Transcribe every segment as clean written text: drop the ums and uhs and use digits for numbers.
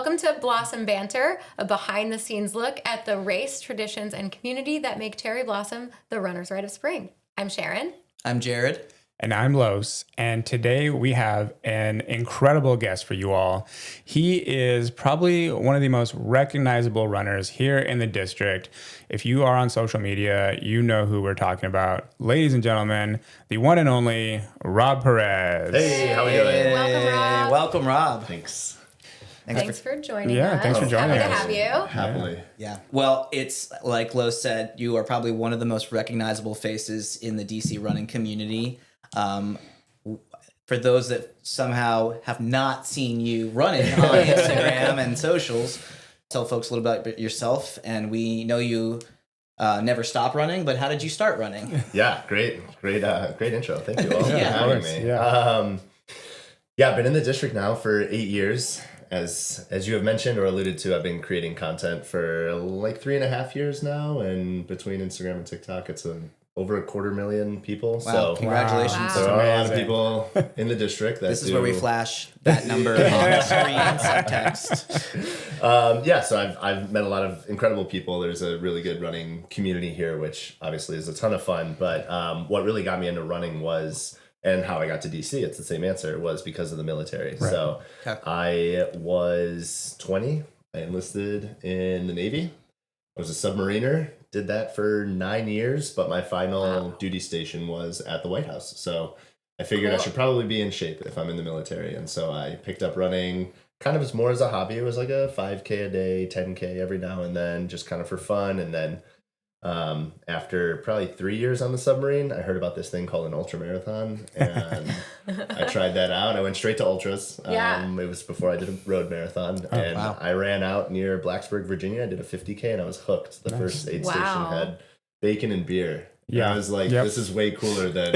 Welcome to Blossom Banter, a behind-the-scenes look at the race, traditions, and community that make Cherry Blossom the runner's rite of spring. I'm Sharon. I'm Jared. And I'm Los. And today we have an incredible guest for you all. He is probably one of the most recognizable runners here in the district. If you are on social media, you know who we're talking about. Ladies and gentlemen, the one and only Rob Perez. Hey, how are we doing? Welcome, Rob. Welcome, Rob. Thanks. Thanks for joining us. Yeah, thanks for joining Happy us. to have you. Happily. Yeah. Well, it's like Los said, you are probably one of the most recognizable faces in the DC running community. For those that somehow have not seen you running on Instagram and socials, tell folks a little bit about yourself. And we know you never stop running, but how did you start running? Yeah, great intro. Thank you all for Yeah, having me. I've been in the district now for 8 years. As you have mentioned or alluded to, I've been creating content for like 3.5 years now, and between Instagram and TikTok, it's over 250,000 people. Wow, So congratulations. Wow. there are a lot of people in the district that This is where we flash that number on the screen, subtext. So I've met a lot of incredible people. There's a really good running community here, which obviously is a ton of fun. But what really got me into running was, and how I got to DC, it's the same answer, was because of the military. Right. So Okay. I was 20. I enlisted in the Navy. I was a submariner. Did that for 9 years, but my final duty station was at the White House. So I figured I should probably be in shape if I'm in the military. And so I picked up running kind of as more as a hobby. It was like a 5K a day, 10K every now and then, just kind of for fun. And then after probably 3 years on the submarine, I heard about this thing called an ultra marathon, and I tried that out. I went straight to ultras. It was before I did a road marathon, I ran out near Blacksburg, Virginia. I did a 50K, and I was hooked. The first aid station had bacon and beer. Yeah. I was like, this is way cooler than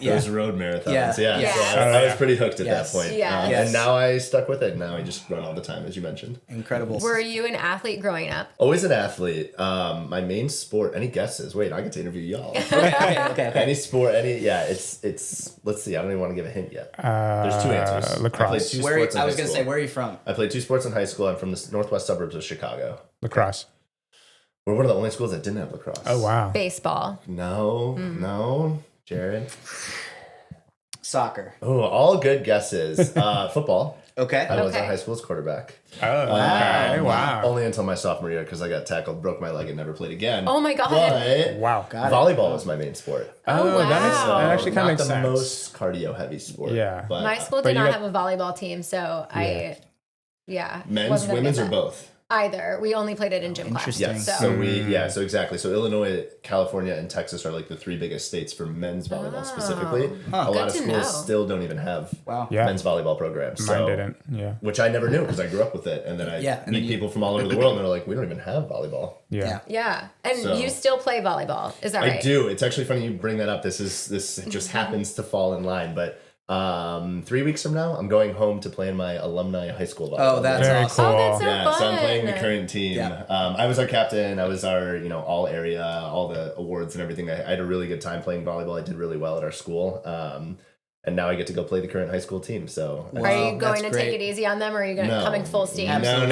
those road marathons. Yeah. So I was pretty hooked at that point. Yeah. And now I stuck with it. Now I just run all the time, as you mentioned. Incredible. Were you an athlete growing up? Always an athlete. My main sport, any guesses? Wait, I get to interview y'all. Okay. Any sport, it's, let's see, I don't even want to give a hint yet. There's two answers. Lacrosse. I played two sports in I was high going to say, school. where are you from? I played 2 sports in high school. I'm from the northwest suburbs of Chicago. Lacrosse. We're one of the only schools that didn't have lacrosse. Oh, wow. Baseball. No. Jared? Soccer. Oh, all good guesses. Football. Okay. I was at high school's quarterback. Oh, okay. Wow. Only until my sophomore year because I got tackled, broke my leg, and never played again. Oh my God. But Wow. volleyball was my main sport. Oh, wow. That actually kind of makes Not the sense. most cardio heavy sport. Yeah. But My school but did you not got- have a volleyball team, so men's, wasn't gonna women's, get or that. both? Either. We only played it in gym class. Interesting. Yes. So exactly. So Illinois, California, and Texas are like the 3 biggest states for men's volleyball specifically. A lot of Good to schools know. still don't even have Yeah. men's volleyball programs. Mine So, didn't. Yeah. which I never knew because I grew up with it, and then I and meet then people from all over the world, and they're like, "We don't even have volleyball." Yeah. Yeah. And So- you still play volleyball. Is that right? I do. It's actually funny you bring that up. This just happens to fall in line, but 3 weeks from now, I'm going home to play in my alumni high school volleyball. Oh, that's Very awesome. cool. Oh, that's so yeah, fun. so I'm playing the current team. Yeah. I was our captain. I was our, all area, all the awards and everything. I had a really good time playing volleyball. I did really well at our school. And now I get to go play the current high school team. So Wow. Are you going that's to great. take it easy on them, or are you going to No. coming full steam? No.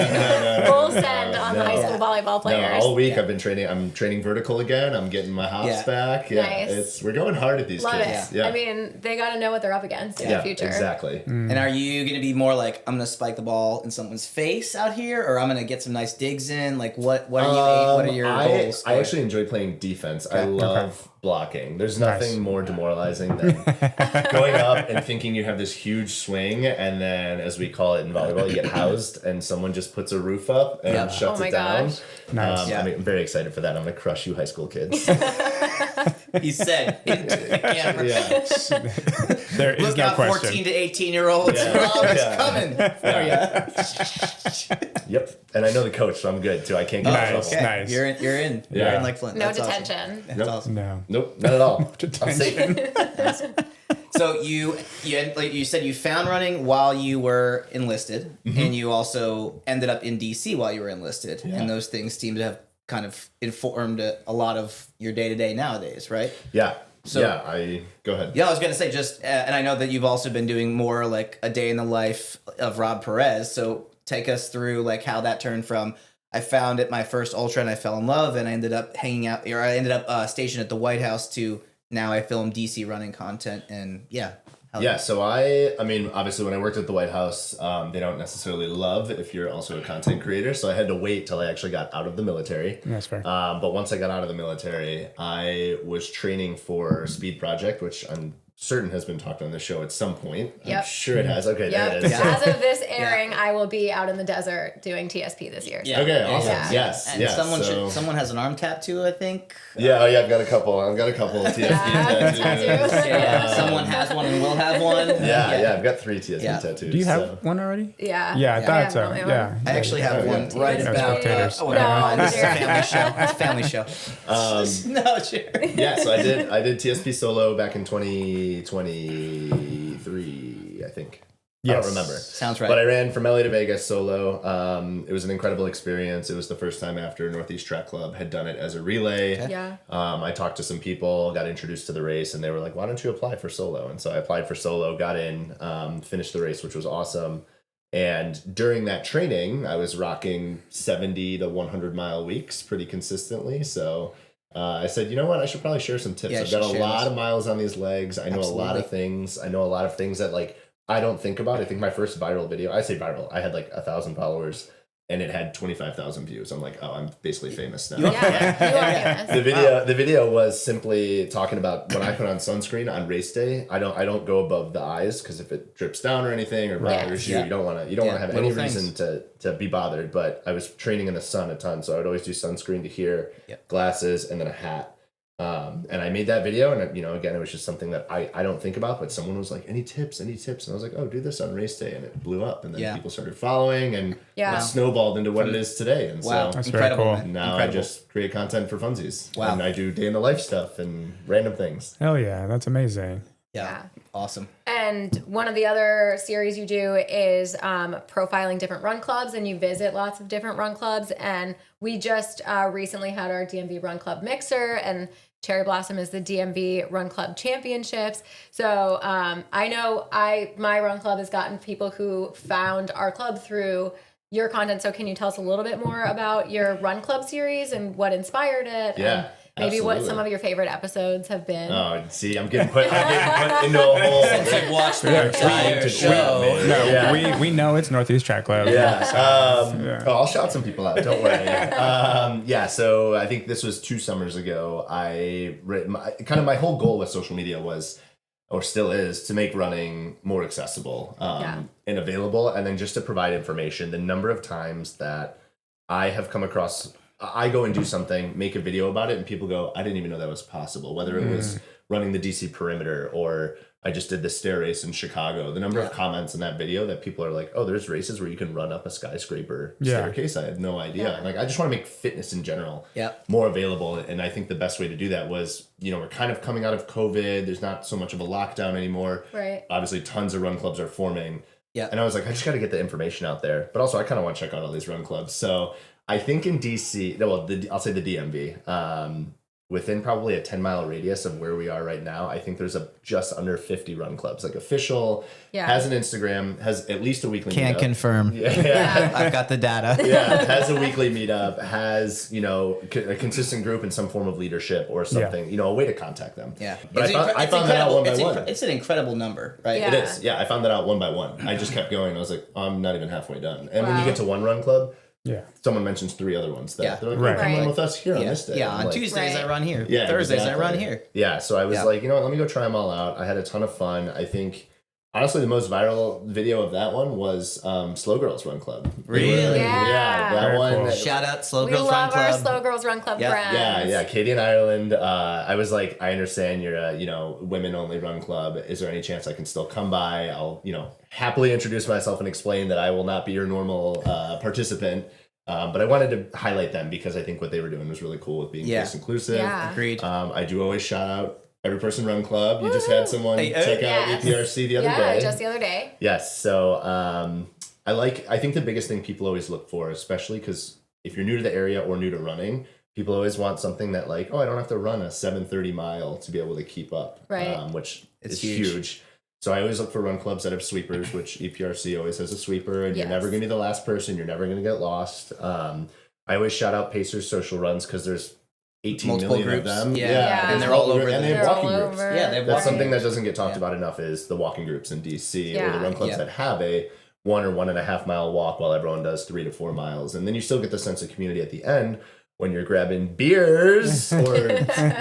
Full send on the no. high school volleyball players. No, all week I've been training. I'm training vertical again. I'm getting my hops back. Yeah, Nice. we're going hard at these Love kids. it. Yeah. I mean, they got to know what they're up against in the future. Exactly. And are you going to be more like, I'm going to spike the ball in someone's face out here, or I'm going to get some nice digs in? Like, what are your goals? I actually enjoy playing defense. I love blocking. There's nothing more demoralizing than going up and thinking you have this huge swing, and then, as we call it in volleyball, you get housed, and someone just puts a roof up and shuts Oh my it down. gosh. Nice. I'm very excited for that. I'm going to crush you high school kids. He said into the camera. There is Look no out, question. 14 to 18-year-olds. Rob's coming. Yep. And I know the coach, so I'm good, too. I can't get in Nice. trouble. Nice. You're in. You're in Yeah. like Flint. No That's awesome. detention. That's awesome. No. Nope, not at all. I'm safe. So you like you said you found running while you were enlisted, and you also ended up in DC while you were enlisted, and those things seem to have kind of informed a lot of your day to day nowadays, right? Yeah. So- Go ahead. Yeah, I was gonna say and I know that you've also been doing more like a day in the life of Rob Perez. So take us through like how that turned from I found it my first ultra and I fell in love and I ended up stationed at the White House to now I film DC running content and So I mean, obviously when I worked at the White House, they don't necessarily love if you're also a content creator. So I had to wait till I actually got out of the military. That's fair. But once I got out of the military, I was training for Speed Project, which I'm certain has been talked on the show at some point. Yep. I'm sure it has. Okay, there it is. As of this airing, I will be out in the desert doing TSP this year. So. Yeah. Okay, awesome. Yeah. Yes, And yes. someone has an arm tattoo, I think. Yeah, I've got a couple. I've got a couple of TSP tattoos. Someone has one and will have one. Yeah, I've got 3 TSP tattoos. Do you have one already? Yeah. Yeah, I thought so. have Yeah. I actually have one right No about. spectators. This is a family show. It's a family show. No, sure. Yeah, so I did TSP solo back in 2023, I think. Yes. I don't remember. Sounds right. But I ran from LA to Vegas solo. It was an incredible experience. It was the first time after Northeast Track Club had done it as a relay. Okay. Yeah. I talked to some people, got introduced to the race, and they were like, why don't you apply for solo? And so I applied for solo, got in, finished the race, which was awesome. And during that training, I was rocking 70 to 100 mile weeks pretty consistently. So I said, you know what? I should probably share some tips. Yeah, I've got a share lot those. of miles on these legs. I know a lot of things. I know a lot of things that like I don't think about. I think my first viral video, I say viral, I had like 1,000 followers and it had 25,000 views. I'm like, oh, I'm basically famous now. Yeah. You are famous. The video was simply talking about when I put on sunscreen on race day. I don't go above the eyes because if it drips down or anything or bothers you, you don't want to have any reason to be bothered. But I was training in the sun a ton, so I would always do sunscreen to here, glasses, and then a hat. And I made that video, and again, it was just something that I don't think about, but someone was like, any tips? And I was like, oh, do this on race day, and it blew up, and then people started following, and it snowballed into what it is today. And Wow, so That's very cool. now I just create content for funsies. Wow. And I do day in the life stuff and random things. Hell yeah, that's amazing. Yeah. Awesome. And one of the other series you do is profiling different run clubs, and you visit lots of different run clubs. And we just recently had our DMV Run Club mixer, and Cherry Blossom is the DMV Run Club Championships. So I know my run club has gotten people who found our club through your content. So can you tell us a little bit more about your run club series and what inspired it? Yeah. And maybe what Absolutely. some of your favorite episodes have been. Oh, see, I'm getting put into a whole. I've watched the entire to show. No, we know it's Northeast Track Club. Yeah. I'll shout some people out. Don't worry. So I think this was 2 summers ago. My whole goal with social media was, or still is, to make running more accessible and available, and then just to provide information. The number of times that I have come across, I go and do something, make a video about it, and people go, I didn't even know that was possible. Whether it was running the DC perimeter or I just did the stair race in Chicago. The number of comments in that video that people are like, oh, there's races where you can run up a skyscraper staircase. I had no idea. Yeah. Like, I just want to make fitness in general more available. And I think the best way to do that was, we're kind of coming out of COVID. There's not so much of a lockdown anymore. Right. Obviously, tons of run clubs are forming. Yeah. And I was like, I just got to get the information out there. But also, I kind of want to check out all these run clubs. So I think in DC, I'll say the DMV, within probably a 10-mile radius of where we are right now, I think there's just under 50 run clubs. Like official, has an Instagram, has at least a weekly Can't meetup. confirm. Yeah. I've got the data. Has a weekly meetup, has, a consistent group in some form of leadership or something, a way to contact them. Yeah. But I found that out one by one. It's an incredible number, right? Yeah. It is. Yeah, I found that out one by one. I just kept going. I was like, I'm not even halfway done. And when you Wow. get to one run club, Yeah. someone mentions 3 other ones. They're like, Right. come run with us here on this day. Yeah, I'm on like, Tuesdays I run here. Yeah, Thursdays exactly. I run here. Yeah, so I was Yeah. like, let me go try them all out. I had a ton of fun. I think, honestly, the most viral video of that one was Slow Girls Run Club. Really? Yeah. that Very one. cool. Shout out Slow We Girls Run love our Club. Slow Girls Run Club Yeah. friends. Yeah, Katie in Ireland. I was like, I understand you're a women only run club. Is there any chance I can still come by? I'll happily introduce myself and explain that I will not be your normal participant. But I wanted to highlight them because I think what they were doing was really cool with being case inclusive. Yeah. Agreed. I do always shout out Every Person Run Club. You just had someone Hey, check out yes. APRC the other day. Yeah, just the other day. Yes. So I think the biggest thing people always look for, especially because if you're new to the area or new to running, people always want something that like, I don't have to run a 7:30 mile to be able to keep up. Right. Which It's is huge. huge. So I always look for run clubs that have sweepers, which EPRC always has a sweeper, and you're Yes. never going to be the last person. You're never going to get lost. I always shout out Pacers social runs because there's 18 Multiple million groups. of them. Yeah. And they're all over and they the- have They're walking all groups. over. Yeah, they have That's walking something that groups. doesn't get talked Yeah. about enough is the walking groups in DC or Yeah. the run clubs Yeah. that have a 1 or 1.5 mile walk while everyone does 3 to 4 miles. And then you still get the sense of community at the end when you're grabbing beers or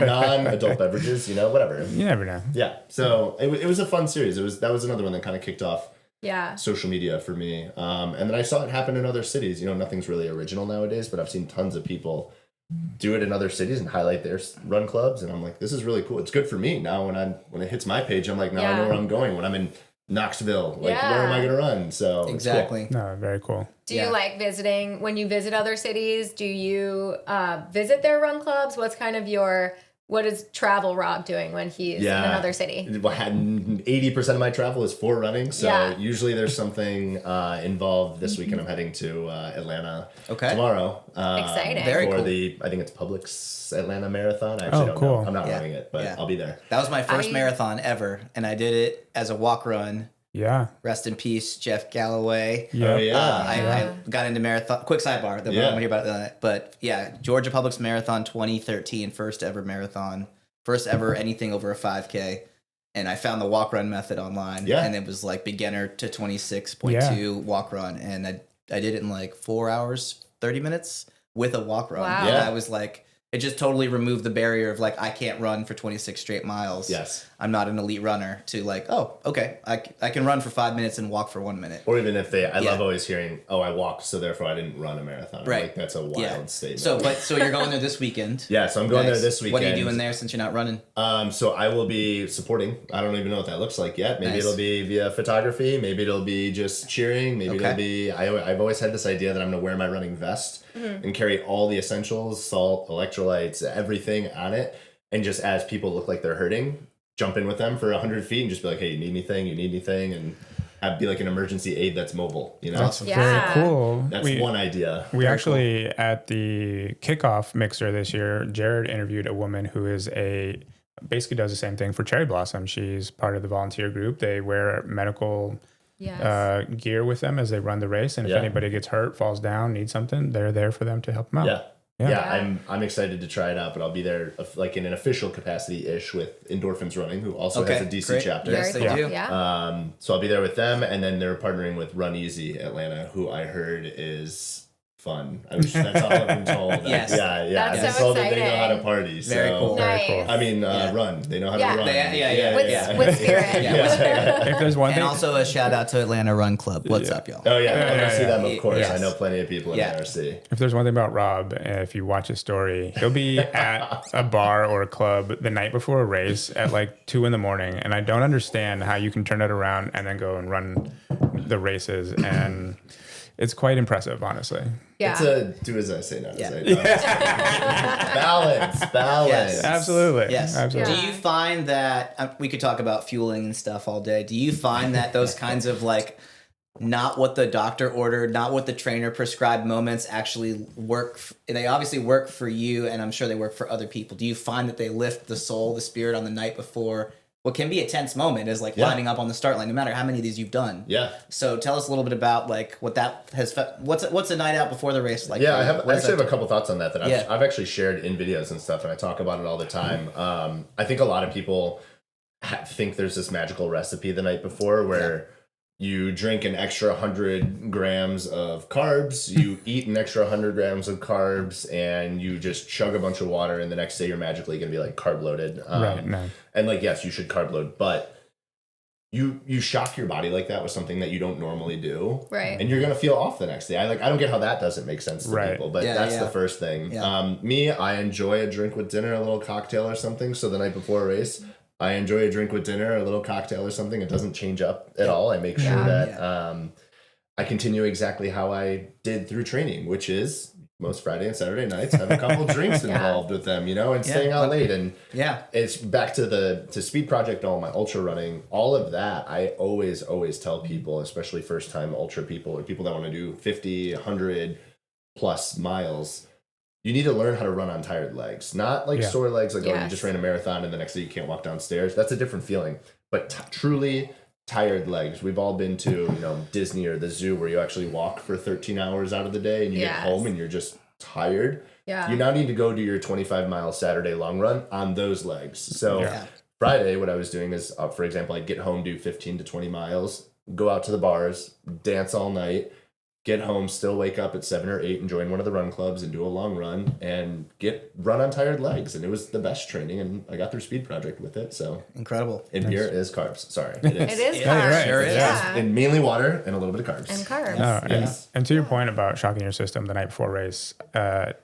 non-adult beverages, whatever. You never know. Yeah. So it was a fun series. That was another one that kind of kicked off Yeah. social media for me. And then I saw it happen in other cities. Nothing's really original nowadays, but I've seen tons of people do it in other cities and highlight their run clubs. And I'm like, this is really cool. It's good for me. Now when it hits my page, I'm like, now I know Yeah. where I'm going. When I'm in Knoxville, where am I going to run? So it's Exactly. No, very cool. Do Yeah. you like visiting when you visit other cities? Do you visit their run clubs? What's kind of what is Travel Rob doing when he's in another city? Cool. 80% of my travel is for running. So Yeah. usually there's something involved. This weekend I'm heading to Atlanta Okay. tomorrow. Exciting. Very for cool. I think it's Publix Atlanta Marathon. I actually don't cool. know. I'm not Yeah. running it, but Yeah. I'll be there. That was my first I- marathon ever, and I did it as a walk run. Yeah. Rest in peace, Jeff Galloway. Yeah. Oh, yeah. I got into marathon. Quick sidebar. That we Yeah. don't hear about that. But yeah, Georgia Publix Marathon 2013, first ever marathon, first ever anything over a 5K. And I found the walk run method online. Yeah. And it was like beginner to 26.2 walk run. And I did it in like 4 hours, 30 minutes with a walk run. Wow. And Yeah. I was like, it just totally removed the barrier of like, I can't run for 26 straight miles. Yes. I'm not an elite runner to like, oh, okay. I can run for 5 minutes and walk for 1 minute. Or even if I Yeah. love always hearing, oh, I walked, so therefore I didn't run a marathon. I'm Right. Like, that's a wild statement. So you're going there this weekend. yeah, so I'm going Nice. there this weekend. What are you doing there since you're not running? So I will be supporting. I don't even know what that looks like yet. Maybe Nice. it'll be via photography. Maybe it'll be just cheering. Maybe Okay. it'll be. I've always had this idea that I'm going to wear my running vest and carry all the essentials, salt, electrolytes, everything on it, and just as people look like they're hurting, jump in with them for 100 feet and just be like, "Hey, you need anything? You need anything?" And be like an emergency aid that's mobile. That's Yeah. very cool. That's one idea. We actually, at the kickoff mixer this year, Jared interviewed a woman who is basically does the same thing for Cherry Blossom. She's part of the volunteer group. They wear medical Yes. gear with them as they run the race. And if Yeah. anybody gets hurt, falls down, needs something, they're there for them to help them out. Yeah. Yeah. Yeah, I'm excited to try it out, but I'll be there like in an official capacity ish with Endorphins Running, who also has a DC great. chapter. Yes, Very they cool. do. Yeah. So I'll be there with them, and then they're partnering with Run Easy Atlanta, who I heard is fun. That's all I've been told. Yes. Yeah. That's I've been so told that they know how to exciting. party. Very so. cool. Very Nice. cool. I mean, Yeah. run. They know how Yeah. to run. Yeah. With spirit. Yeah, with spirit. If there's one And thing, also a shout out to Atlanta Run Club. What's up, y'all? Oh yeah, Yeah, I'm gonna see them, of yeah. course. Yes. I know plenty of people in Yeah. NRC. if there's one thing about Rob, if you watch his story, he'll be at a bar or a club the night before a race at like 2 a.m. and I don't understand how you can turn it around and then go and run the races, and it's quite impressive, honestly. Yeah. It's a do as I say, not Yeah. as I do. Balance. Yes. Absolutely. Yes. Absolutely. Do you find that we could talk about fueling and stuff all day? Do you find that those kinds of like not what the doctor ordered, not what the trainer prescribed moments actually work? They obviously work for you, and I'm sure they work for other people. Do you find that they lift the soul, the spirit on the night before? What can be a tense moment is like lining up on the start line, no matter how many of these you've done. Yeah. So tell us a little bit about like what that has. What's a night out before the race like? Yeah, for I you? have What does actually that have a couple thoughts on that Yeah. I've actually shared in videos and stuff, and I talk about it all the time. I think a lot of people think there's this magical recipe the night before where you drink an extra 100 grams of carbs, you eat an extra 100 grams of carbs, and you just chug a bunch of water, and the next day you're magically going to be like carb loaded. Right. No. And like, yes, you should carb load, but you shock your body like that with something that you don't normally do. Right. And you're going to feel off the next day. I don't get how that doesn't make sense to Right. people, but Yeah, that's yeah. the first thing. Yeah. Me, I enjoy a drink with dinner, a little cocktail or something. So the night before a race, I enjoy a drink with dinner, a little cocktail or something. It doesn't change up at all. I make sure Yeah. that I continue exactly how I did through training, which is most Friday and Saturday nights have a couple drinks involved with them, and staying out late. And Yeah. it's back to Speed Project, all my ultra running, all of that. I always tell people, especially first time ultra people or people that want to do 50, 100 plus miles, you need to learn how to run on tired legs, not like sore legs, like, oh, you Yes. just ran a marathon and the next day you can't walk downstairs. That's a different feeling. But truly tired legs. We've all been to, Disney or the zoo where you actually walk for 13 hours out of the day and you get home and you're just tired. Yeah. You now need to go do your 25-mile Saturday long run on those legs. So Friday, what I was doing is, for example, I'd get home, do 15 to 20 miles, go out to the bars, dance all night, get home, still wake up at 7 or 8 and join one of the run clubs and do a long run and run on tired legs. And it was the best training. And I got through Speed Project with it. So incredible. And beer is carbs. Sorry. It is. It is Yeah, carbs. you're right. Sure is. Yeah. And mainly water and a little bit of carbs. And carbs. No, and to your point about shocking your system the night before race, I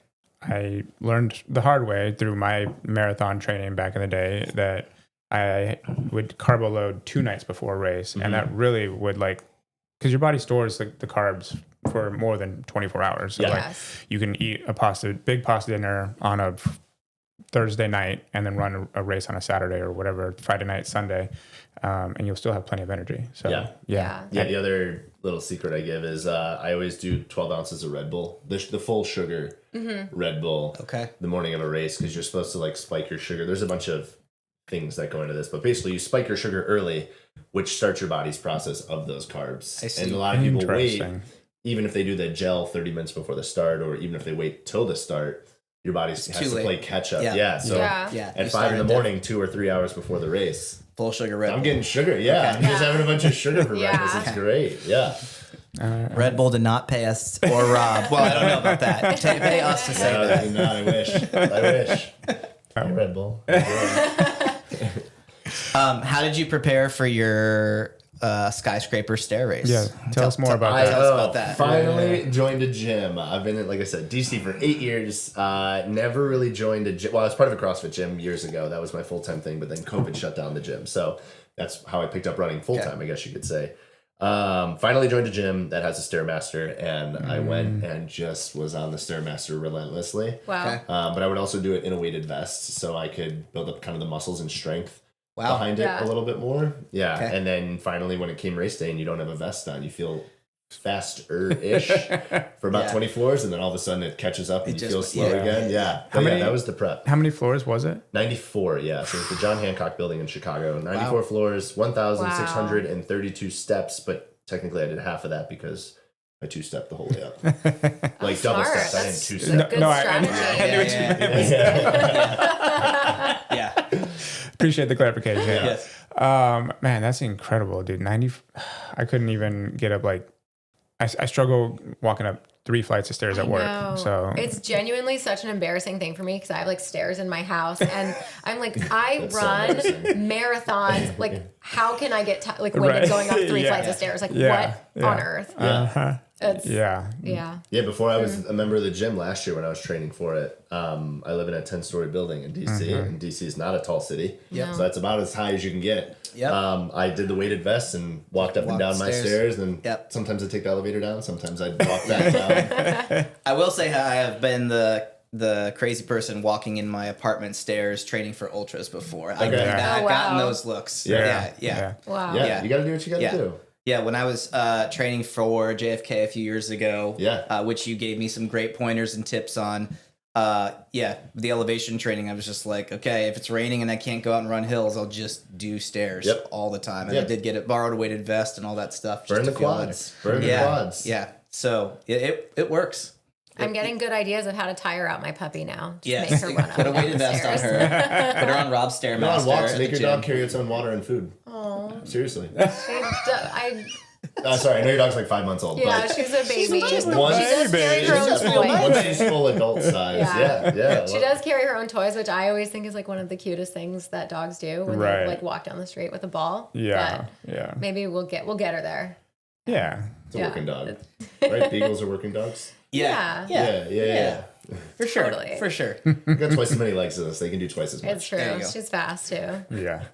learned the hard way through my marathon training back in the day that I would carbo load 2 nights before a race. And that really would because your body stores the carbs for more than 24 hours. So you can eat a big pasta dinner on a Thursday night and then run a race on a Saturday or whatever, Friday night, Sunday, and you'll still have plenty of energy. So Yeah, the other little secret I give is I always do 12 ounces of Red Bull, the full sugar Red Bull the morning of a race, because you're supposed to spike your sugar. There's a bunch of things that go into this, but basically you spike your sugar early, which starts your body's process of those carbs. And a lot of people wait, even if they do the gel 30 minutes before the start, or even if they wait till the start, your body has to play catch up. So at 5 in the morning, 2 or 3 hours before the race, full sugar Red Bull. I'm getting sugar. I'm just having a bunch of sugar for breakfast. It's great. Red Bull did not pay us or Rob. Well, I don't know about that. Pay us to say that. No, I wish. Hey, Red Bull. How did you prepare for your skyscraper stair race? Yeah, tell us more about that. Tell us about that. Finally joined a gym. I've been in, like I said, DC for 8 years. Never really joined a gym. Well, I was part of a CrossFit gym years ago. That was my full-time thing, but then COVID shut down the gym. So that's how I picked up running full-time, I guess you could say. Finally joined a gym that has a Stairmaster, and I went and just was on the Stairmaster relentlessly. Wow. But I would also do it in a weighted vest so I could build up kind of the muscles and strength behind it a little bit more. And then finally when it came race day and you don't have a vest on, you feel faster-ish for about 20 floors, and then all of a sudden it catches up and you feel slow again. That was the prep. How many floors was it? 94, So it's the John Hancock building in Chicago. 94 floors, 1,632 steps, but technically I did half of that because I 2-stepped the whole way up. Like double smart. steps. I didn't That's 2-step. good strategy. Appreciate the clarification. Yes. Man, that's incredible, dude. 90. I couldn't even get up. I struggle walking up 3 flights of stairs at work. So it's genuinely such an embarrassing thing for me because I have stairs in my house, and I'm I run marathons. How can I get winded going up 3 flights of stairs? What on earth? Before I was a member of the gym last year when I was training for it, I live in a 10-story building in DC, and DC is not a tall city. So that's about as high as you can get. I did the weighted vest and walked up and down my stairs, and sometimes I'd take the elevator down, sometimes I'd walk back down. I will say I have been the crazy person walking in my apartment stairs training for ultras before. I've gotten those looks. Wow. You gotta do what you gotta do. Yeah, when I was training for JFK a few years ago, which you gave me some great pointers and tips on, the elevation training, I was just like, okay, if it's raining and I can't go out and run hills, I'll just do stairs all the time. And I did get borrowed a weighted vest and all that stuff. Burn the quads. Burn the quads. Yeah, so it works. I'm getting good ideas of how to tire out my puppy now. Yes. Make her run up Put a and down weighted the vest on stairs. her. Put her on Rob's Stairmaster. Go on walks, at make the your gym. dog carry its own water and food. Oh, Seriously. I Sorry, I know your dog's 5 months old. yeah, but she's a baby. Once- She does carry her own once toys. she's full adult size. She does carry her own toys, which I always think is one of the cutest things that dogs do when they walk down the street with a ball. Yeah. But maybe we'll get her there. Yeah. It's a working dog. Right? Beagles are working dogs? Yeah. For sure. Totally. For sure. We've got twice as many legs as us. They can do twice as much. It's true. There you go. She's fast too. Yeah.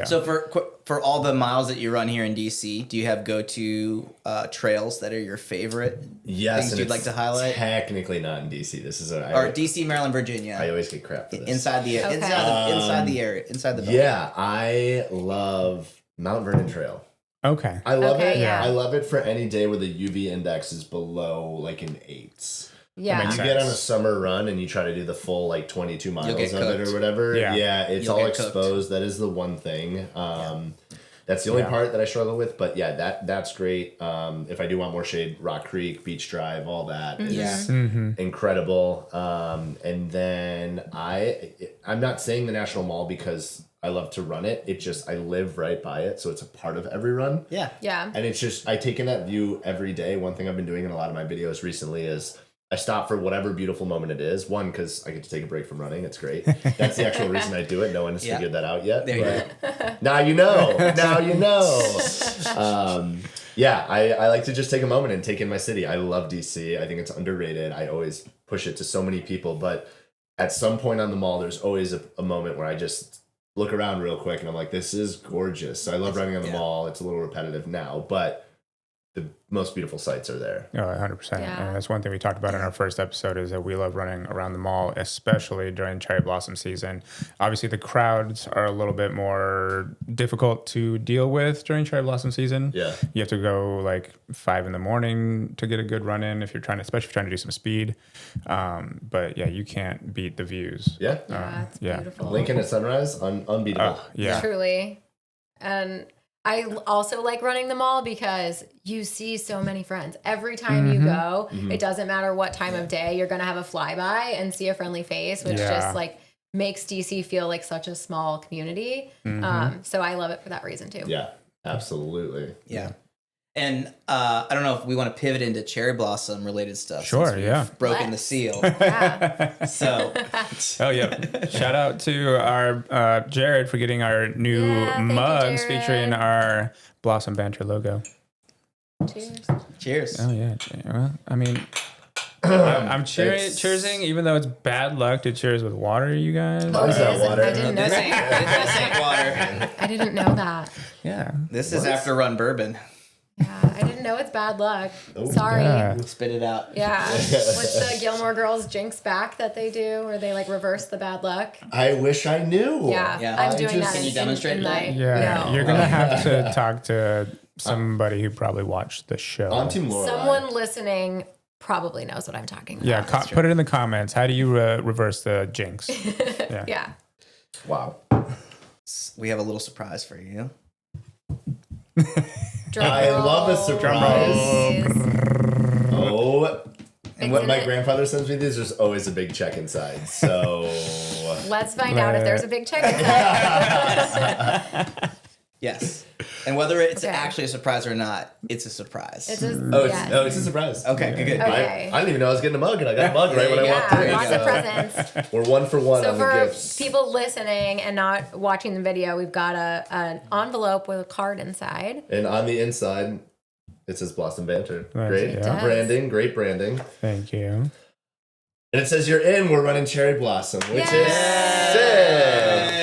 So for all the miles that you run here in DC, do you have go-to trails that are your favorite? Yes, things you'd like to highlight? Technically not in DC. This is Or DC, Maryland, Virginia. I always get crap for this. Inside the area, inside the belt. Yeah, I love Mount Vernon Trail. Okay. I love Okay, it. yeah. I love it for any day where the UV index is below an 8. Yeah. You get on a summer run and you try to do the full 22 miles get of it cooked. or whatever. Yeah. It's You'll all get cooked. exposed. That is the one thing. That's the only part that I struggle with. But yeah, that's great. If I do want more shade, Rock Creek, Beach Drive, all that is incredible. And then I'm not saying the National Mall because I love to run it. It just, I live right by it. So it's a part of every run. Yeah. And it's just, I take in that view every day. One thing I've been doing in a lot of my videos recently is I stop for whatever beautiful moment it is. One, because I get to take a break from running. It's great. That's the actual reason I do it. No one has figured that out yet. There you go. Now you know. Now you know. Yeah, I like to just take a moment and take in my city. I love DC. I think it's underrated. I always push it to so many people. But at some point on the mall, there's always a moment where I just look around real quick and I'm like, this is gorgeous. I love running on the mall. It's a little repetitive now, but the most beautiful sights are there. Oh, 100%. Yeah. And that's one thing we talked about in our first episode is that we love running around the mall, especially during cherry blossom season. Obviously, the crowds are a little bit more difficult to deal with during cherry blossom season. Yeah. You have to go like 5 a.m. to get a good run in if you're trying to, especially if you're trying to do some speed. But yeah, you can't beat the views. Yeah. Yeah, it's beautiful. Lincoln at sunrise, unbeatable. Yeah. Truly. And I also like running the mall because you see so many friends. Every time you go, it doesn't matter what time of day, you're going to have a flyby and see a friendly face, which just like makes DC feel like such a small community. So I love it for that reason too. Yeah, absolutely. Yeah. And I don't know if we want to pivot into cherry blossom related stuff. Sure, since we've broken the seal. Yeah. So, Oh yeah! Shout out to our Jared for getting our new thank you, mugs Jared. featuring our Blossom Banter logo. Cheers. cheers. Oh yeah. Well, I mean, I'm cheersing, even though it's bad luck to cheers with water. You guys. How's that water? I didn't know This that. ain't water. I didn't know that. Yeah. This is after run bourbon. Yeah, I didn't know it's bad luck. Sorry. Yeah. Spit it out. Yeah. What's the Gilmore Girls jinx back that they do where they like reverse the bad luck? I wish I knew. Yeah. Yeah. I'm I doing just- that. Can you demonstrate in that? my, Yeah. No. You're gonna have to talk to somebody who probably watched the show. On Team Lorelai. Someone listening probably knows what I'm talking about. Yeah. Put it in the comments. How do you reverse the jinx? Yeah. Wow. We have a little surprise for you. Drum I roll, love a surprise. please. Oh. And It's when in my it. grandfather sends me these, there's always a big check inside. So Let's find out if there's a big check inside. Yes. And whether it's Okay. actually a surprise or not, it's a surprise. It's a, it's a surprise. Okay, good. Okay. I didn't even know I was getting a mug, and I got a mug right when I walked Yeah, in. lots you of go. presents. We're 1 for 1 So on the for gifts. people listening and not watching the video, we've got an envelope with a card inside. And on the inside, it says Blossom Banter. Nice, Great yeah. It does. branding, great branding. Thank you. And it says you're in. We're running Cherry Blossom, which Yay! is sick. Yay!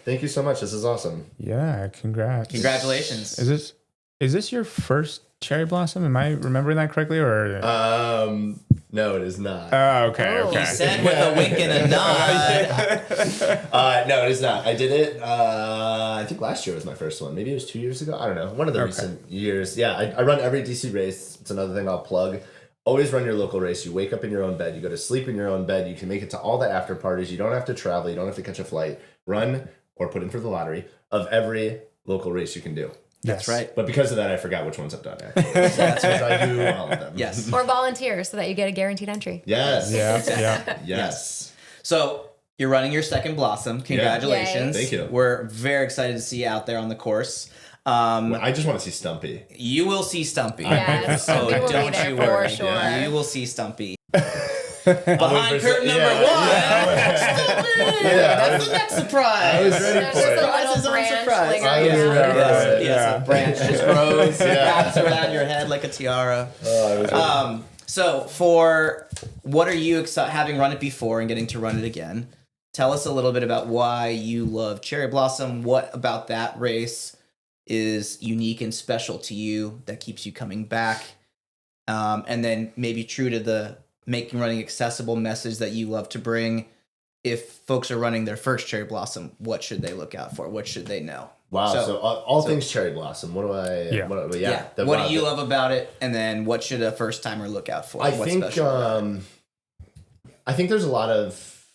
Thank you so much. This is awesome. Yeah. Congrats. Congratulations. Is this your first cherry blossom? Am I remembering that correctly? Or No, it is not. oh, okay. Oh. Okay. He said with a wink and a nod. No, it is not. I did it. I think last year was my first one. Maybe it was 2 years ago. I don't know. One of the recent years. Yeah, I run every DC race. It's another thing I'll plug. Always run your local race. You wake up in your own bed. You go to sleep in your own bed. You can make it to all the after parties. You don't have to travel. You don't have to catch a flight. Run or put in for the lottery of every local race you can do. That's right. But because of that, I forgot which ones I've done. Actually, so that's what I do all of them. Yes. Or volunteer so that you get a guaranteed entry. Yes. Yeah. Yes. So you're running your second Blossom. Congratulations. Yay. Thank you. We're very excited to see you out there on the course. I just want to see Stumpy. You will see Stumpy. Yes, So Stumpy will be don't there you for worry. sure. You will see Stumpy. Behind Behind curtain number one. That's the next surprise. I was ready There's for just a it. little branch surprise. lingering I was around. ready. Yes, a branch just grows, wraps around your head like a tiara. Oh, I was ready. So for what are you having run it before and getting to run it again? Tell us a little bit about why you love Cherry Blossom. What about that race is unique and special to you that keeps you coming back? And then maybe true to the making running accessible message that you love to bring. If folks are running their first Cherry Blossom, what should they look out for? What should they know? Wow. So all things Cherry Blossom. What do I? Yeah. What do you love about it? And then what should a first timer look out for? I What's think special about it? I think there's a lot of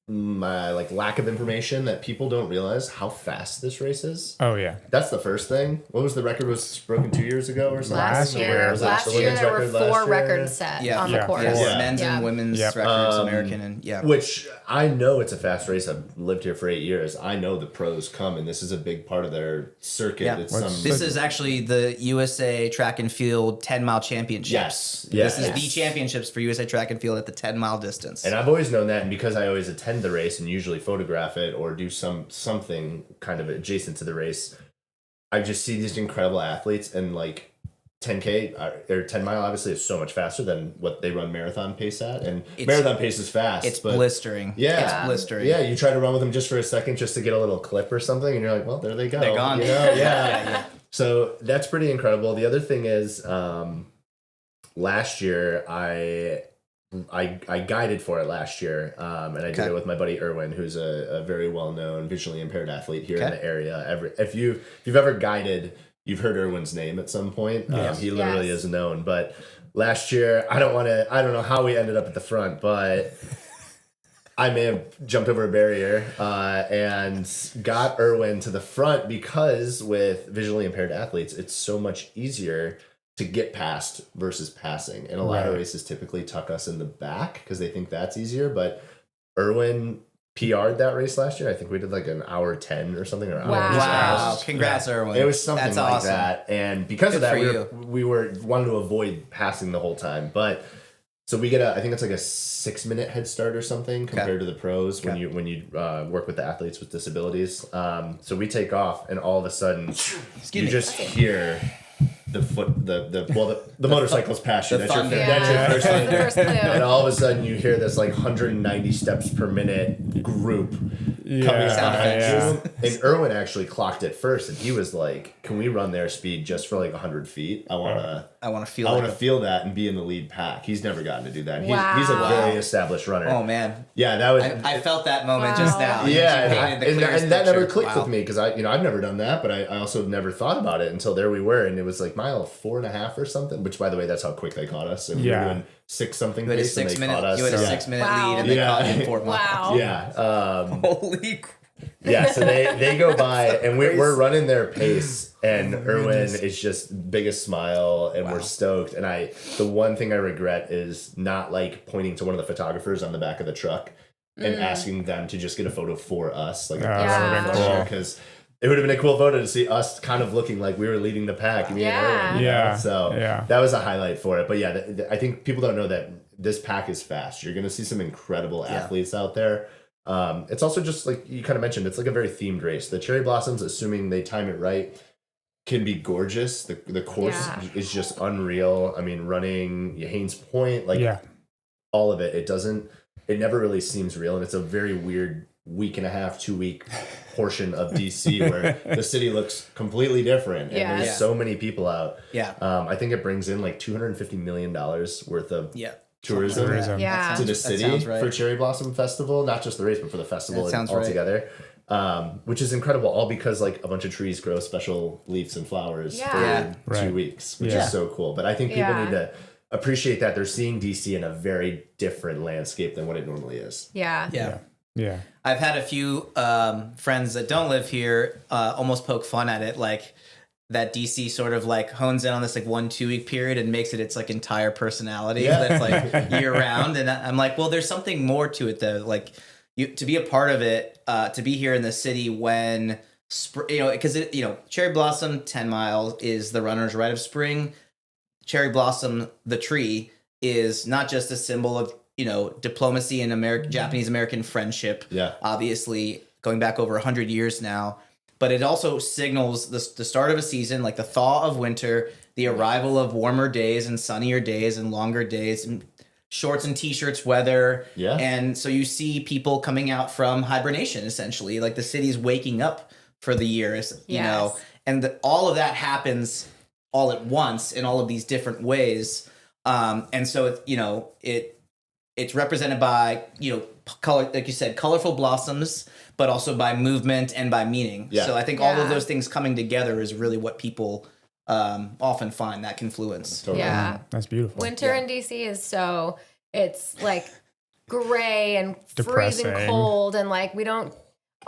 my like lack of information that people don't realize how fast this race is. Oh yeah. That's the first thing. What was the record? Was broken 2 years ago or something? Last year, Was that last the year women's there were record last 4 year? records set on the course. Yeah. Men's and women's Yep. records, American and Which I know it's a fast race. I've lived here for 8 years. I know the pros come, and this is a big part of their circuit. Yeah. It's This is actually the USA Track and Field 10-mile championships. Yes. This is the championships for USA Track and Field at the 10-mile distance. And I've always known that, and because I always attend the race and usually photograph it or do something kind of adjacent to the race, I just see these incredible athletes, and like 10K or 10 mile obviously is so much faster than what they run marathon pace at, and marathon pace is fast. It's blistering. Yeah, it's blistering. Yeah, you try to run with them just for a second, just to get a little clip or something, and you're like, well, there they go. They're gone. You know? Yeah. So that's pretty incredible. The other thing is, last year I guided for it last year, and I did it with my buddy Erwin, who's a very well-known visually impaired athlete here in the area. If you've ever guided, you've heard Erwin's name at some point. He literally is known. But last year, I don't know how we ended up at the front, but I may have jumped over a barrier and got Erwin to the front, because with visually impaired athletes, it's so much easier to get past versus passing. And a lot of races typically tuck us in the back because they think that's easier. But Erwin PR'd that race last year. I think we did like an hour 10 or something. Or Wow. Congrats, Erwin. It was something That's like awesome. that. And because of that, we wanted to avoid passing the whole time. But so we get I think it's like a 6-minute head start or something compared to the pros when you work with the athletes with disabilities. So we take off, and all of a sudden you just hear the motorcycle's passion. That's your first thing. First clue. And all of a sudden you hear this like 190 steps per minute group coming behind you. And Erwin actually clocked it first, and he was like, "Can we run their speed just for like 100 feet? I want to feel that and be in the lead pack." He's never gotten to do that. He's a very established runner. Oh man, yeah, that was. I felt that moment just now. Yeah, and that never clicked with me, because I've never done that, but I also never thought about it until there we were, and it was like mile 4.5 or something. Which, by the way, that's how quick they caught us. And we were doing 6-something pace, and they caught us. You had a 6-minute lead, and they caught you in 4 miles. Wow. Yeah. Holy. Yeah, so they go by, and we're running their pace, and Erwin is just biggest smile, and we're stoked. And the one thing I regret is not like pointing to one of the photographers on the back of the truck and asking them to just get a photo for us, like because it would have been a cool photo to see us kind of looking like we were leading the pack. Me and Erwin, So that was a highlight for it. But yeah, I think people don't know that this pack is fast. You're going to see some incredible athletes out there. It's also just like you kind of mentioned, it's like a very themed race. The cherry blossoms, assuming they time it right, can be gorgeous. The course is just unreal. I mean, running Haynes Point, all of it, it never really seems real. And it's a very weird week and a half, 2-week portion of DC where the city looks completely different. And there's so many people out. I think it brings in like $250 million worth of tourism to the city for Cherry Blossom Festival, not just the race, but for the festival altogether. Which is incredible, all because like a bunch of trees grow special leaves and flowers for 2 weeks, which is so cool. But I think people need to appreciate that they're seeing DC in a very different landscape than what it normally is. Yeah. I've had a few friends that don't live here almost poke fun at it, like that DC sort of like hones in on this like 1-2 week period and makes it its like entire personality that's like year round. And I'm like, well, there's something more to it though. Like to be a part of it, to be here in the city when because Cherry Blossom 10 miles is the runner's rite of spring. Cherry Blossom, the tree, is not just a symbol of diplomacy and Japanese American friendship. Obviously going back over 100 years now. But it also signals the start of a season, like the thaw of winter, the arrival of warmer days and sunnier days and longer days, and shorts and t-shirts weather. And so you see people coming out from hibernation, essentially, like the city's waking up for the years, and all of that happens all at once in all of these different ways. And so it's represented by color, like you said, colorful blossoms, but also by movement and by meaning. So I think all of those things coming together is really what people often find that confluence. Yeah. That's beautiful. Winter in DC is it's like gray and freezing Depressing. cold, and like we don't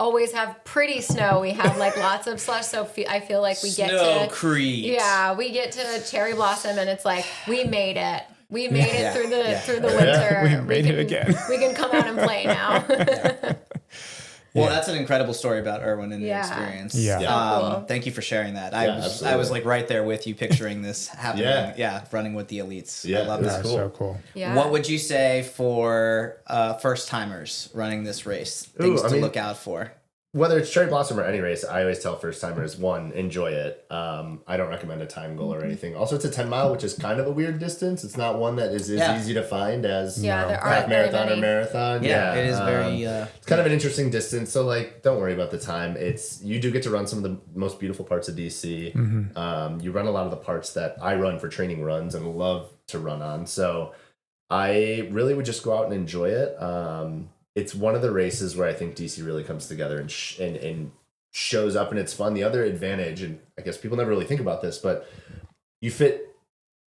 always have pretty snow. We have like lots of slush. So I feel like we get Snow to Creek. Yeah, we get to cherry blossom, and it's like we made it. We made it Yeah. through the Yeah. through the winter. We made it again. We can come out and play now. Well, that's an incredible story about Irwin and the Yeah. experience. Yeah. Cool. Thank you for sharing that. Yeah, I was absolutely. like right there with you, picturing this happening. Yeah. Running with the elites. Yeah, I love it was that. That's cool. so cool. Yeah. What would you say for first timers running this race? Things I to mean- look out for. Whether it's cherry blossom or any race, I always tell first timers, one, enjoy it. I don't recommend a time goal or anything. Also, it's a 10-mile, which is kind of a weird distance. It's not one that is as easy to find as Yeah, there half aren't very marathon or many. marathon. Yeah, it is very. It's kind of an interesting distance, so like, don't worry about the time. You do get to run some of the most beautiful parts of DC. You run a lot of the parts that I run for training runs and love to run on. So I really would just go out and enjoy it. It's one of the races where I think DC really comes together and shows up, and it's fun. The other advantage, and I guess people never really think about this, but you fit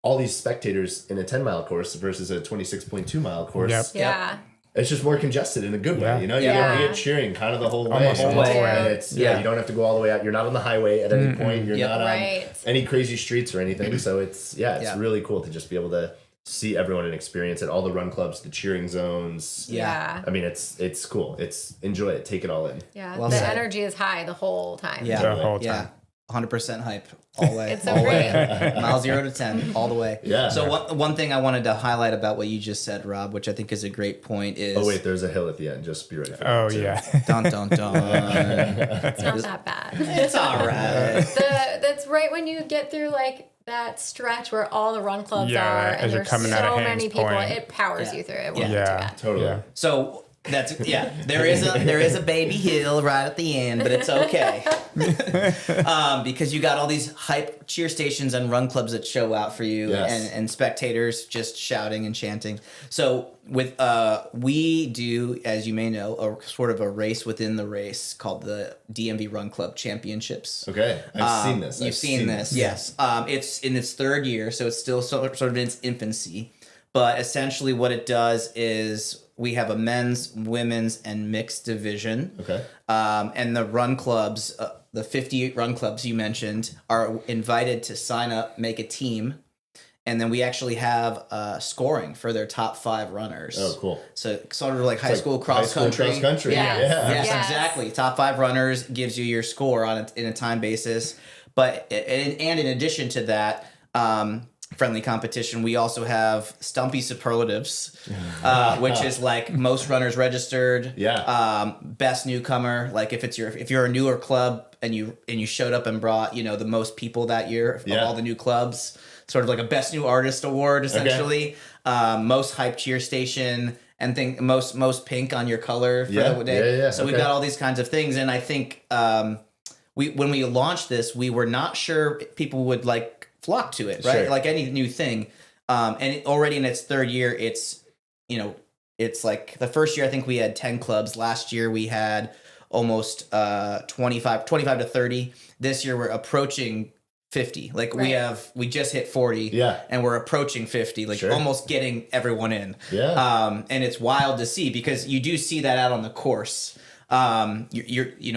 all these spectators in a 10-mile course versus a 26.2-mile course. Yep. Yeah. It's just more congested in a good Yeah. way. You know, Yeah. you get cheering kind of the whole way. Almost the whole way. And it's, Yeah. you don't have to go all the way out. You're not on the highway at any point. You're Yep. not on Right. any crazy streets or anything. So it's Yeah. really cool to just be able to see everyone and experience it. All the run clubs, the cheering zones. Yeah. I mean, it's cool. Enjoy it. Take it all in. Yeah. Well the said. energy is high the whole time. Yeah. The whole Yeah. time. 100% hype all the way. It's so all the great. way. Mile 0 to 10, all the way. Yeah. So one thing I wanted to highlight about what you just said, Rob, which I think is a great point, is Oh wait, there's a hill at the end. Just be ready for Oh that too. yeah. dun dun dun. It's not that bad. It's all right. That's right when you get through like that stretch where all the run clubs Yeah, are, as and you're there's coming out of so Haynes many people. Point. It powers Yeah. you through. It Yeah. wasn't too Yeah. bad. Totally. Yeah. So there is a baby hill right at the end, but it's okay. Because you got all these hype cheer stations and run clubs that show out for you, Yes. and spectators just shouting and chanting. So with we do, as you may know, a sort of a race within the race called the DMV Run Club Championships. Okay, I've seen this. You've I've seen this, yes. It's in its third year, so it's still sort of in its infancy. But essentially, what it does is we have a men's, women's, and mixed division. Okay. And the run clubs, the 58 run clubs you mentioned, are invited to sign up, make a team, and then we actually have scoring for their top 5 runners. Oh, cool. So sort of like high school cross country. Cross country. Yes. Yeah. Yes, Yes. exactly. Top 5 runners gives you your score in a time basis. But and in addition to that, friendly competition, we also have Stumpy Superlatives, which is like most runners registered. Yeah. Best newcomer. Like if you're a newer club and you showed up and brought the most people that year of Yeah. all the new clubs. Sort of like a best new artist award essentially. Most hype cheer station. And think most pink on your color for the day. Yeah. So we've got all these kinds of things, and I think when we launched this, we were not sure people would like flock to it, right? Sure. Like any new thing, and already in its third year, it's like the first year I think we had 10 clubs. Last year we had almost 25 to 30. This year we're approaching 50. Like Right. we just hit 40. Yeah. And we're approaching 50, like Sure. almost getting everyone in. Yeah. And it's wild to see because you do see that out on the course.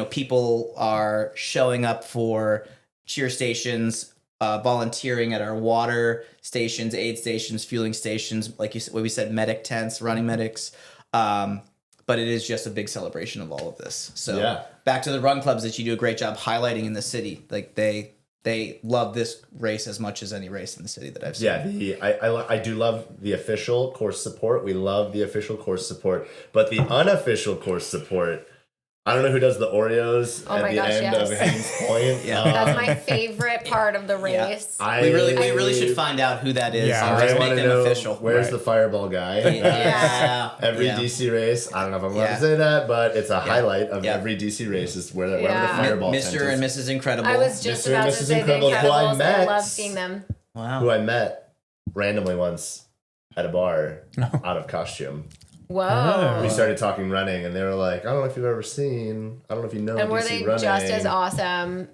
People are showing up for cheer stations, volunteering at our water stations, aid stations, fueling stations, like what we said, medic tents, running medics. But it is just a big celebration of all of this. So back to the run clubs that you do a great job highlighting in the city. Like they love this race as much as any race in the city that I've seen. Yeah, I do love the official course support. We love the official course support, but the unofficial course support, I don't know who does the Oreos Oh at my the gosh, end yes. of Haynes Point. Yeah. That's my favorite part of the race. We really should find out who that is Yeah. and I just want make to them know official. where's Right. the fireball guy. Yeah. Every Yeah. DC race, I don't know if I'm allowed Yeah. to say that, but it's a highlight of Yeah. every DC race is wherever the Yeah. fireball tent Mr. and is. Mrs. Incredible. I was just Mr. and about to Mrs. say Incredible, the who I Incredibles. I met. love seeing them. Wow. Who I met randomly once at a bar out of costume. Whoa. We started talking running, and they were like, I don't know if you've ever seen, I don't know if you know And were DC they running. just as awesome?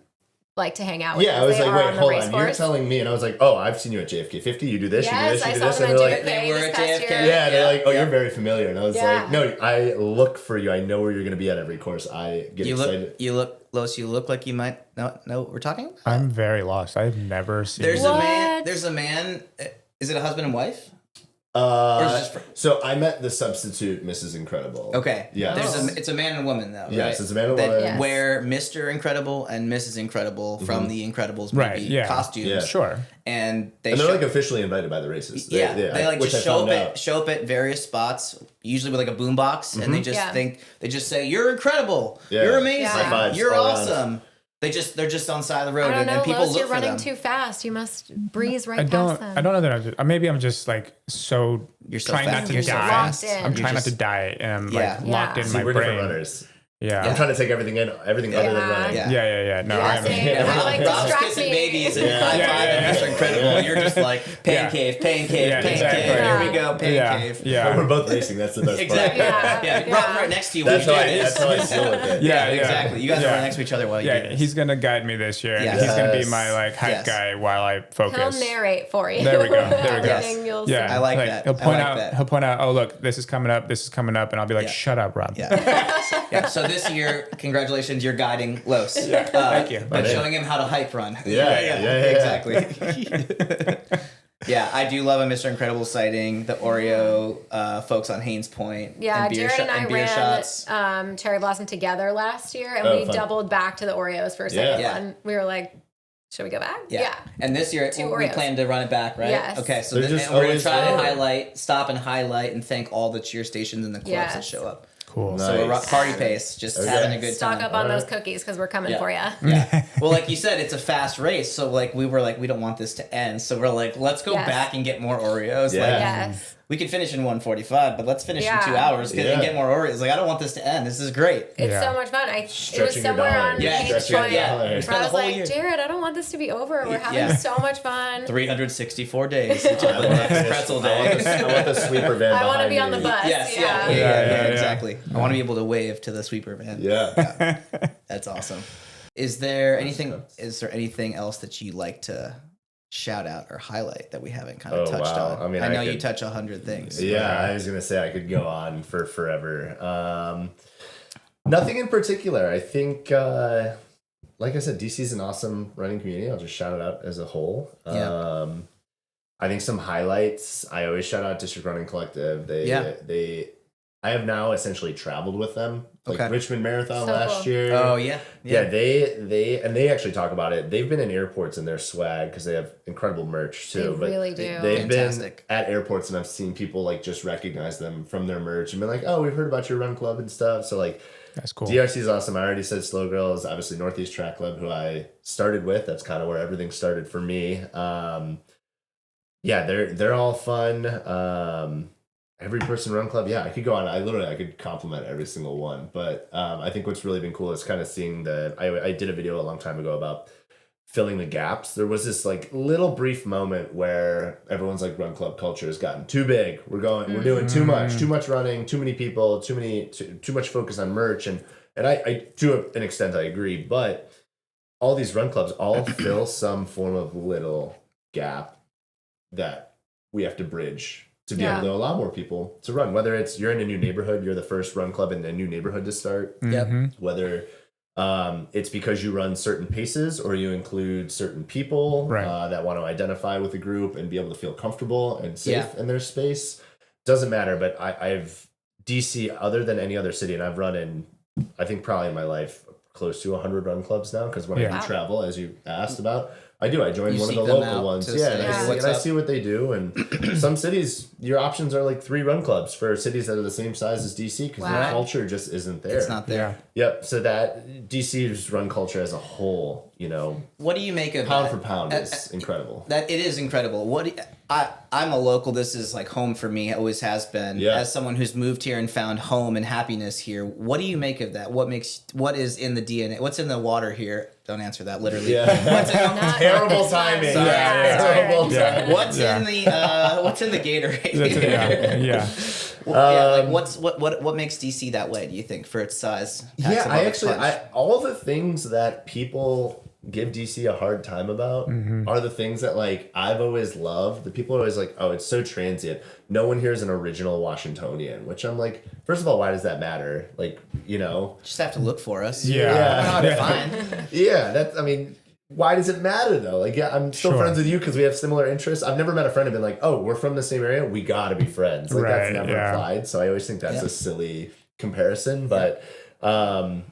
like to hang out with. Yeah, I was They like, are wait, on the hold race on. You're course. telling me, and I was like, oh, I've seen you at JFK 50. You do this, you do Yes, this, you I do saw this. them And at they're like, JFK They were this at past JFK. year. yeah, they're like, oh, Yeah. you're very familiar. And I was Yeah. like, no, I look for you. I know where you're going to be at every course. I get excited. You look, Los, you look like you might not know what we're talking about. I'm very lost. I've never seen. There's What? a man. Is it a husband and wife? Or is it just So I met the substitute Mrs. Incredible. Okay. Yeah. It's a man and woman though. Yes, right? it's a man and That woman. Yes. wear Mr. Incredible and Mrs. Incredible from the Incredibles movie Right, yeah. costumes. Yeah. Sure. And they And they're show, like officially invited by the races. they like which just I found out. show up at various spots, usually with like a boombox, and they just Yeah. they just say, "You're incredible, Yeah. you're amazing, High fives you're all around. awesome." They're just on the side of the road, I don't and know, people Los, look you're for running them. too fast. You must breeze right I don't. past them. I don't know that maybe I'm just like so. You're so trying fast. not to You're so die. fast. Locked in. I'm You're trying not just- to die, and I'm Yeah. like locked Yeah. in See, my we're brain. different runners. Yeah. I'm trying to take everything in, everything other than Yeah. running. Yeah. Yeah. No, Yeah, I'm, same. Yeah, You're like, Rob's distract kissing me. babies and Yeah. high Yeah, five yeah, and Mr. yeah. Incredible. And you're just like pain Yeah. cave, Yeah, exactly. cave. Yeah. Here we go, pain yeah, cave. yeah. We're both racing. That's the best Exactly. part. Yeah. Yeah, Yeah. Rob's right next to you. That's when how you do this. I deal with it. Yeah, exactly. You guys are right next to each other while you do Yeah, this. he's gonna guide me this year. Yes. He's gonna be Yes. my like hype Yes. guy while I He'll focus. narrate for you. There we go. There we go. Everything you'll see. Yeah, I like that. He'll I point like out. that. He'll point out. Oh, look, this is coming up. This is coming up, and I'll be like, Yeah. "Shut up, Rob." Yeah. So this year, congratulations, you're guiding Los. Thank you. And showing him how to hype run. Yeah. Exactly. Yeah, I do love a Mr. Incredible sighting. The Oreo folks on Haynes Point. Yeah, and beer Jared and I beer shots. ran Cherry Blossom together last year, and Oh, we fun. doubled back to the Oreos for a second Yeah. one. We were like, should we go back? Yeah. And this year, Two we Oreos. plan to run it back, right? Yes. Okay, so They're then, just and we're going to always try there. to stop and highlight, and thank all the cheer stations and the clubs that Yes. show up. Cool. Nice. So we're party pace, just Okay. having a good Stock time. up on those Alright. cookies because we're coming Yeah. for you. Yeah. Well, like you said, it's a fast race, so like we were like, we don't want this to end, so we're like, let's go Yes. back and get more Oreos. Yeah. Like Yes. we could finish in 1:45, but let's finish Yeah. in 2 hours and Yeah. get more Oreos. Like I don't want this to end. This is great. It's Yeah. so much fun. It was Stretching your somewhere dollar. on Yeah, Haynes stretch your- Point yeah. where Spend I the was whole like, year. Jared, I don't want this to be over. We're having Yeah. so much fun. 364 days until the next pretzel day. I want the sweeper van I want to behind be on the me. bus. Yes, Yeah. Yeah, exactly. I want to be able to wave to the sweeper van. Yeah. That's awesome. Is there anything else that you like to shout out or highlight that we haven't kind of Oh, touched wow. on? I mean, I know I you could- touch 100 things. Yeah, I was gonna say I could go on for forever. Nothing in particular. I think, like I said, DC is an awesome running community. I'll just shout it out as a whole. Yeah. I think some highlights. I always shout out District Running Collective. I have now essentially traveled with them. Like Okay. Richmond Marathon So last cool. year. Oh yeah. Yeah, they actually talk about it. They've been in airports in their swag because they have incredible merch too. They but really do. They've Fantastic. been at airports and I've seen people like just recognize them from their merch and been like, "Oh, we've heard about your run club and stuff." So like, That's cool. DRC is awesome. I already said Slow Girl is obviously Northeast Track Club, who I started with. That's kind of where everything started for me. Yeah, they're all fun. Every Person Run Club, yeah, I could go on. I could compliment every single one. But I think what's really been cool is kind of seeing I did a video a long time ago about filling the gaps. There was this like little brief moment where everyone's like, run club culture has gotten too big. We're doing too much running, too many people, too much focus on merch. And I to an extent I agree, but all these run clubs all fill some form of little gap that we have to bridge to be able to allow more people to run. Whether it's you're in a new neighborhood, you're the first run club in a new neighborhood to start. Mhm. Whether it's because you run certain paces or you include certain people Right. that want to identify with the group and be able to feel comfortable and safe Yeah. in their space. Doesn't matter, but I've DC other than any other city, and I've run in, I think probably in my life, close to 100 run clubs now, because when I Yeah. do travel, as you asked about, I do. I join You one of the seek them local out ones. to Yeah, say, and, "Hey, I, what's and I up?" see what they do. And some cities, your options are like 3 run clubs for cities that are the same size as DC, because Wow. the culture just isn't there. It's not there. Yeah. Yep. So that DC's run culture as a whole, What do you make of pound that? for pound is incredible. That it is incredible. I'm a local. This is like home for me. It always has been. Yeah. As someone who's moved here and found home and happiness here, what do you make of that? What is in the DNA? What's in the water here? Don't answer that literally. Yeah. Not Terrible this one. timing. Sorry. Yeah, it's Terrible weird. Yeah. timing. What's in the Gatorade? Yeah. Like what makes DC that way? Do you think for its size? Yeah, all the things that people give DC a hard time about are the things that like I've always loved. The people are always like, oh, it's so transient. No one here is an original Washingtonian, which I'm like, first of all, why does that matter? Like, just have to look for us. Yeah. Fine. Yeah, why does it matter though? Like, yeah, I'm still friends with you because we have similar interests. I've never met a friend and been like, oh, we're from the same area, we gotta be friends. Like that's never applied. So I always think that's a silly comparison. But I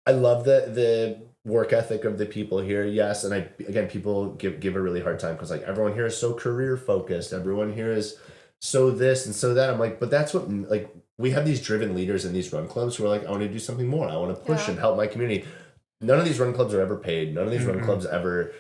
love the work ethic of the people here. Yes, and people give a really hard time because like everyone here is so career focused. Everyone here is so this and so that. I'm like, but that's what like we have these driven leaders in these run clubs who are like, I want to do something more. I want to push and help my community. None of these run clubs are ever paid. None of these run clubs ever,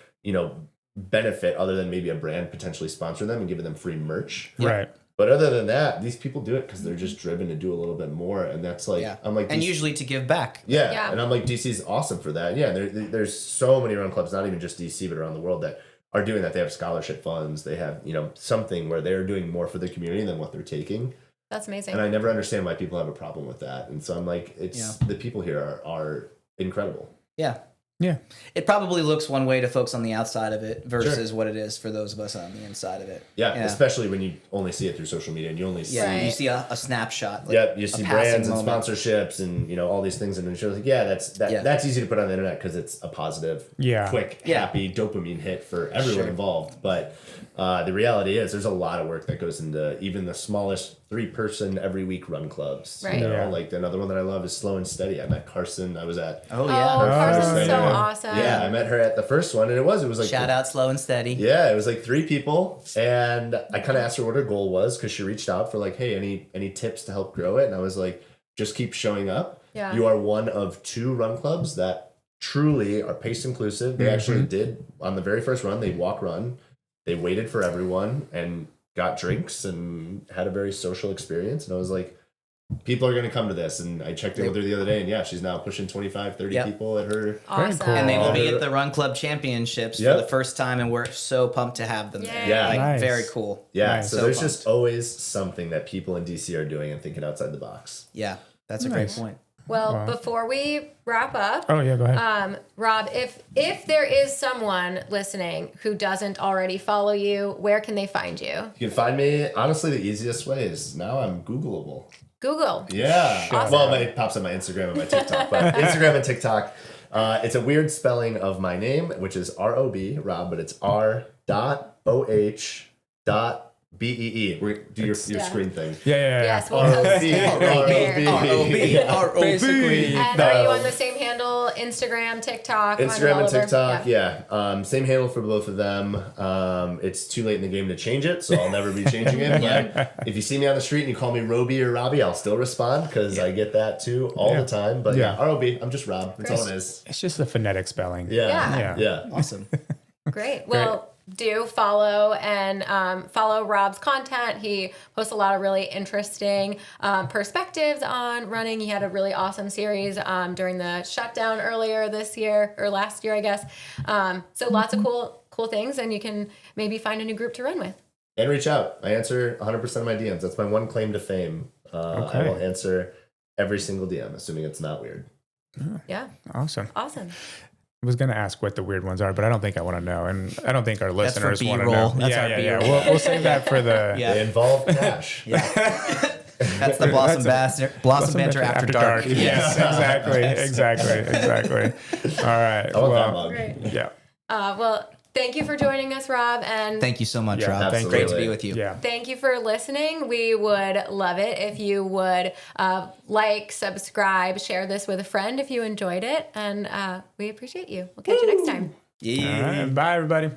benefit other than maybe a brand potentially sponsoring them and giving them free merch. Right. But other than that, these people do it because they're just driven to do a little bit more. And that's like, I'm like, and usually to give back. Yeah. And I'm like, DC's awesome for that. Yeah. There's so many run clubs, not even just DC, but around the world that are doing that. They have scholarship funds. They have, something where they're doing more for the community than what they're taking. That's amazing. And I never understand why people have a problem with that. And so I'm like, the people here are incredible. Yeah. Yeah. It probably looks one way to folks on the outside of it versus what it is for those of us on the inside of it. Yeah. Especially when you only see it through social media and you only see you see a snapshot. Like you see brands and sponsorships and all these things and it's like, that's easy to put on the internet because it's a positive, quick, happy dopamine hit for everyone involved. But the reality is there's a lot of work that goes into even the smallest 3-person every week run clubs. Right. Like another one that I love is Slow and Steady. I met Carson. I was at Carson's so awesome. Yeah, I met her at the first one and it was like shout out Slow and Steady. Yeah, it was like 3 people and I kind of asked her what her goal was because she reached out for like, hey, any tips to help grow it? And I was like, just keep showing up. Yeah. You are one of 2 run clubs that truly are pace inclusive. They actually did on the very first run, they walk run. They waited for everyone and got drinks and had a very social experience. And I was like, people are going to come to this. And I checked in with her the other day and she's now pushing 25, 30 people at her. Awesome. Cool. And they will be at the Run Club Championships for the first time. And we're so pumped to have them there. Yeah. Like, very cool. Yeah. Nice. So there's just always something that people in DC are doing and thinking outside the box. Yeah. That's a great point. Well, before we wrap up, go ahead. Rob, if there is someone listening who doesn't already follow you, where can they find you? You can find me, honestly, the easiest way is now I'm Googleable. Google. Yeah. Awesome. Well, it pops on my Instagram and my TikTok, but Instagram and TikTok, it's a weird spelling of my name, which is R-O-B, Rob, but it's R.O.H.BEE. Do your screen thing. Yes, we'll post it. R-O-B. Basically. And are you on the same handle, Instagram, TikTok? Instagram and TikTok, same handle for both of them. It's too late in the game to change it, so I'll never be changing it. But if you see me on the street and you call me Roby or Robbie, I'll still respond because I get that too all the time. But R-O-B, I'm just Rob. That's all it is. It's just the phonetic spelling. Yeah. Awesome. Great. Well, do follow and follow Rob's content. He posts a lot of really interesting perspectives on running. He had a really awesome series during the shutdown earlier this year or last year, I guess. So lots of cool things, and you can maybe find a new group to run with. And reach out. I answer 100% of my DMs. That's my one claim to fame. I will answer every single DM, assuming it's not weird. Yeah. Awesome. I was going to ask what the weird ones are, but I don't think I want to know. And I don't think our listeners want to B-roll. know. That's our B-roll. We'll save that for the... They involve cash. That's the Blossom Banter after dark. Yes, exactly. All right. I want that mug. Great. Yeah. Well, thank you for joining us, Rob. And Thank you so much, Rob. absolutely. Great to be with you. Yeah. thank you for listening. We would love it if you would like, subscribe, share this with a friend if you enjoyed it. And we appreciate you. We'll catch you next time. Yeah. All right. Bye, everybody.